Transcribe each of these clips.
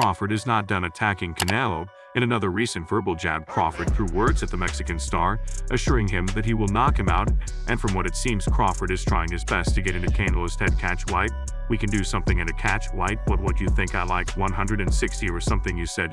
Crawford is not done attacking Canelo. In another recent verbal jab, Crawford threw words at the Mexican star, assuring him that he will knock him out, and from what it seems, Crawford is trying his best to get into Canelo's head. Catch White, we can do something in a catch White. What you think I like 160 or something? You said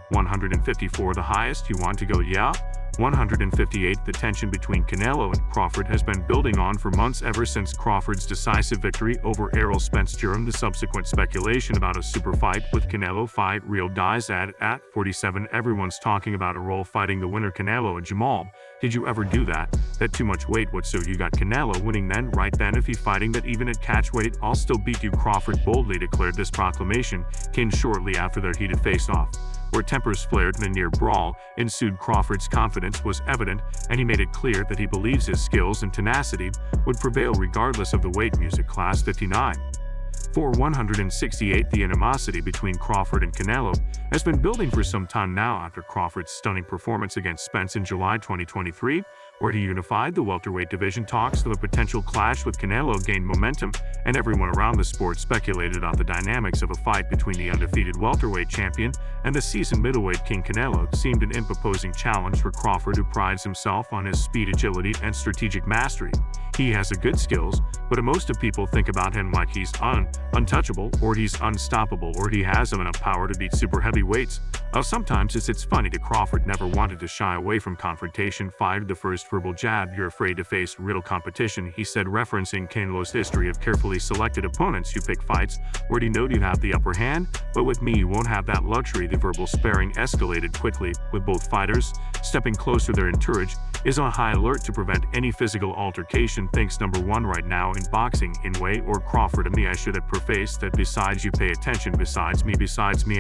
154 the highest you want to go? Yeah, 158. The tension between Canelo and Crawford has been building on for months, ever since Crawford's decisive victory over Errol Spence. During the subsequent speculation about a super fight with Canelo, fight real dies at 47. Everyone's talking about Errol fighting the winner Canelo and Jamal. Did you ever do that? That too much weight? What, so you got Canelo winning then? Right then, if he fighting that even at catch weight, I'll still beat you. Crawford boldly declared. This proclamation came shortly after their heated face-off, where tempers flared and a near brawl ensued. Crawford's confidence was evident, and he made it clear that he believes his skills and tenacity would prevail regardless of the weight. Music class 59. For 168, the animosity between Crawford and Canelo has been building for some time now after Crawford's stunning performance against Spence in July 2023, where he unified the welterweight division. Talks of a potential clash with Canelo gained momentum, and everyone around the sport speculated on the dynamics of a fight between the undefeated welterweight champion and the seasoned middleweight king. Canelo seemed an imposing challenge for Crawford, who prides himself on his speed, agility, and strategic mastery. He has a good skills, but most of people think about him like he's untouchable, or he's unstoppable, or he has enough power to beat super heavyweights. Sometimes it's funny that Crawford never wanted to shy away from confrontation. Fired the first verbal jab. You're afraid to face real competition, he said, referencing Canelo's history of carefully selected opponents. You pick fights where you know you have the upper hand, but with me you won't have that luxury. The verbal sparring escalated quickly, with both fighters stepping closer. Their entourage is on high alert to prevent any physical altercation. Thinks number one right now in boxing, in way or Crawford and me. I should have prefaced that besides you pay attention, besides me.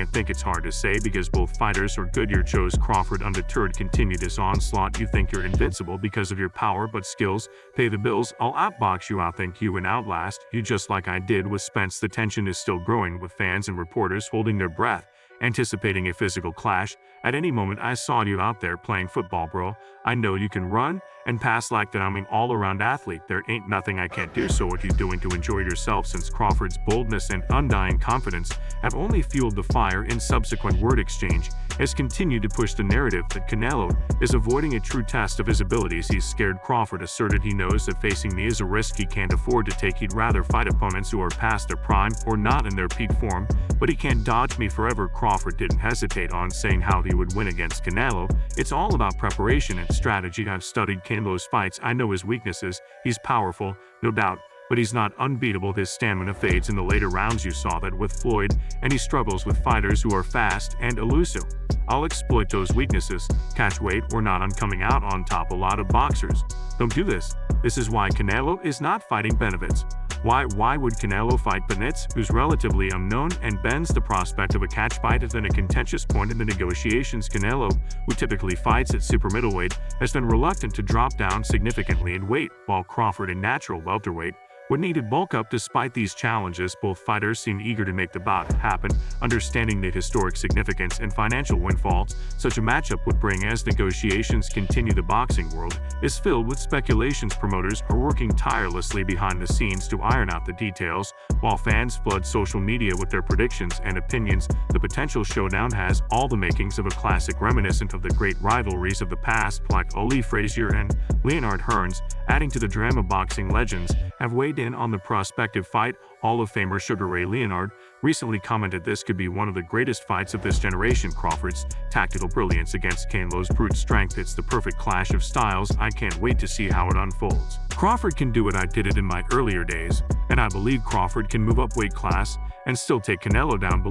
I think it's hard to say because both fighters are good. You chose Crawford undeterred. Continue this onslaught. You think you're invincible because of your power, but skills pay the bills. I'll outbox you, outthink you, and outlast you, just like I did with Spence. The tension is still growing, with fans and reporters holding their breath, anticipating a physical clash. At any moment. I saw you out there playing football, bro. I know you can run and pass like that. I'm an all-around athlete. There ain't nothing I can't do. So what you doing to enjoy yourself? Since Crawford's boldness and undying confidence have only fueled the fire in subsequent word exchange, has continued to push the narrative that Canelo is avoiding a true test of his abilities. He's scared. Crawford asserted he knows that facing me is a risk he can't afford to take. He'd rather fight opponents who are past their prime or not in their peak form, but he can't dodge me forever. Crawford didn't hesitate on saying how he would win against Canelo. It's all about preparation and strategy. I've studied Canelo's fights. I know his weaknesses. He's powerful, no doubt, but he's not unbeatable. His stamina fades in the later rounds. You saw that with Floyd, and he struggles with fighters who are fast and elusive. I'll exploit those weaknesses. Catch weight or not, I'm coming out on top. A lot of boxers don't do this. This is why Canelo is not fighting Benavidez. Why would Canelo fight Benavidez, who's relatively unknown and bends the prospect of a catch fight at a contentious point in the negotiations? Canelo, who typically fights at super middleweight, has been reluctant to drop down significantly in weight, while Crawford, in natural welterweight, would need to bulk up. Despite these challenges, both fighters seem eager to make the bout happen, understanding the historic significance and financial windfalls such a matchup would bring. As negotiations continue, the boxing world is filled with speculations. Promoters are working tirelessly behind the scenes to iron out the details, while fans flood social media with their predictions and opinions. The potential showdown has all the makings of a classic, reminiscent of the great rivalries of the past, like Ali Frazier and Leonard Hearns. Adding to the drama, boxing legends have weighed in on the prospective fight. Hall of Famer Sugar Ray Leonard recently commented this could be one of the greatest fights of this generation. Crawford's tactical brilliance against Canelo's brute strength. It's the perfect clash of styles. I can't wait to see how it unfolds. Crawford can do it. I did it in my earlier days, and I believe Crawford can move up weight class and still take Canelo down.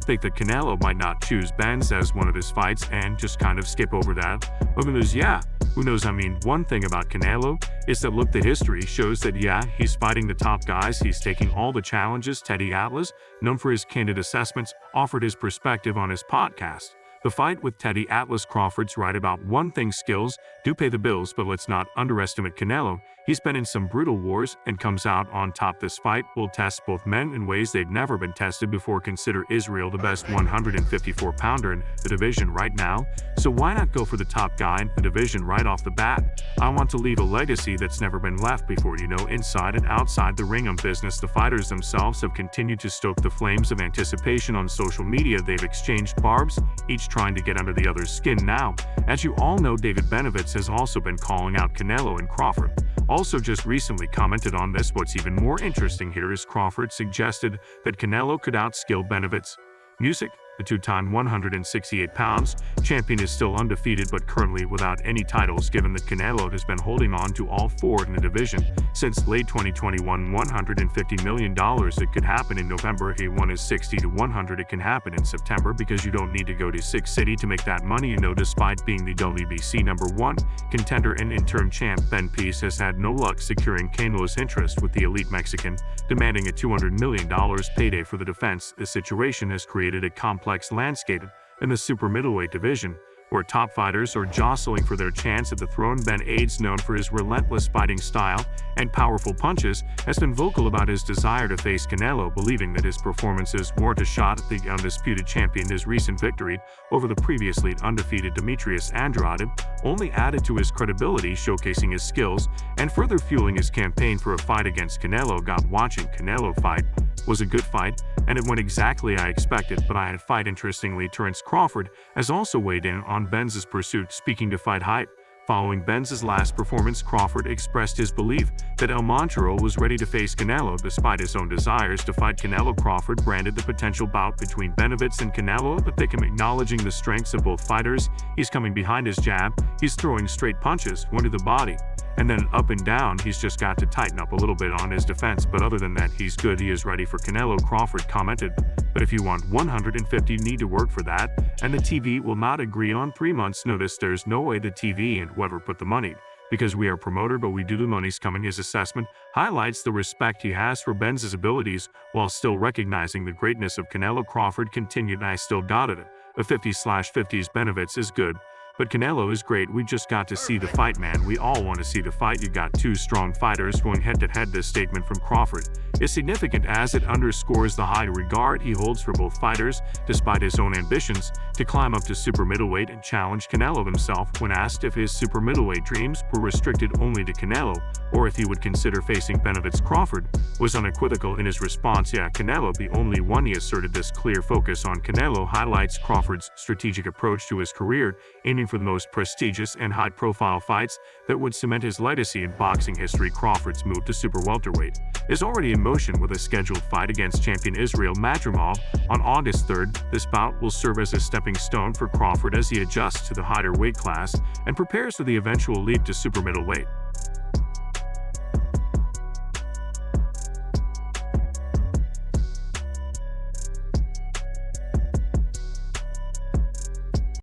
Think that Canelo might not choose Benz as one of his fights and just kind of skip over that. Who knows? Yeah, who knows? I mean, one thing about Canelo is that look, the history shows that yeah, he's fighting the top guys. He's taking all the challenges. Teddy Atlas, known for his candid assessments, offered his perspective on his podcast, The Fight with Teddy Atlas. Crawford's right about one thing: skills do pay the bills, but let's not underestimate Canelo. He's been in some brutal wars and comes out on top. This fight will test both men in ways they've never been tested before. Consider Israel the best 154-pounder in the division right now, so why not go for the top guy in the division right off the bat? I want to leave a legacy that's never been left before. Inside and outside the ring of business, the fighters themselves have continued to stoke the flames of anticipation on social media. They've exchanged barbs, each trying to get under the other's skin. Now, as you all know, David Benavidez has also been calling out Canelo and Crawford. Also just recently commented on this. What's even more interesting here is Crawford suggested that Canelo could outskill Benavidez. Music. The two-time 168-pound champion is still undefeated but currently without any titles, given that Canelo has been holding on to all four in the division since late 2021. $150 million. It could happen in November. He won his 60 to 100. It can happen in September because you don't need to go to Six City to make that money. Despite being the WBC #1 contender and interim champ, Ben Peace has had no luck securing Canelo's interest, with the elite Mexican demanding a $200 million payday for the defense. This situation has created a complex landscape in the super middleweight division, where top fighters are jostling for their chance at the throne. Ben Aides, known for his relentless fighting style and powerful punches, has been vocal about his desire to face Canelo, believing that his performances warrant a shot at the undisputed champion. His recent victory over the previously undefeated Demetrius Andrade only added to his credibility, showcasing his skills and further fueling his campaign for a fight against Canelo. Watching Canelo fight was a good fight, and it went exactly I expected, but I had fight. Interestingly, Terence Crawford has also weighed in on Benz's pursuit. Speaking to Fight Hype, following Benz's last performance, Crawford expressed his belief that El Montero was ready to face Canelo despite his own desires to fight Canelo. Crawford branded the potential bout between Benavidez and Canelo, but they can, acknowledging the strengths of both fighters. He's coming behind his jab, he's throwing straight punches, one to the body, and then up and down. He's just got to tighten up a little bit on his defense, but other than that, he's good. He is ready for Canelo. Crawford commented, but if you want 150, you need to work for that, and the TV will not agree on 3 months' notice. There's no way the TV and whoever put the money, because we are promoter, but we do the money's coming. His assessment highlights the respect he has for Benz's abilities while still recognizing the greatness of Canelo. Crawford continued, I still got it. A 50/50s. Benavidez is good, but Canelo is great. We just got to see the fight, man. We all want to see the fight. You got two strong fighters going head-to-head. This statement from Crawford is significant as it underscores the high regard he holds for both fighters, despite his own ambitions to climb up to super middleweight and challenge Canelo himself. When asked if his super middleweight dreams were restricted only to Canelo, or if he would consider facing Benavidez, Crawford was unequivocal in his response. Yeah, Canelo the only one. He asserted this clear focus on Canelo highlights Crawford's strategic approach to his career, aiming for the most prestigious and high-profile fights that would cement his legacy in boxing history. Crawford's move to super welterweight is already in motion, with a scheduled fight against champion Israel Madrimov on August 3rd. This bout will serve as a stepping stone for Crawford as he adjusts to the higher weight class and prepares for the eventual leap to super middleweight.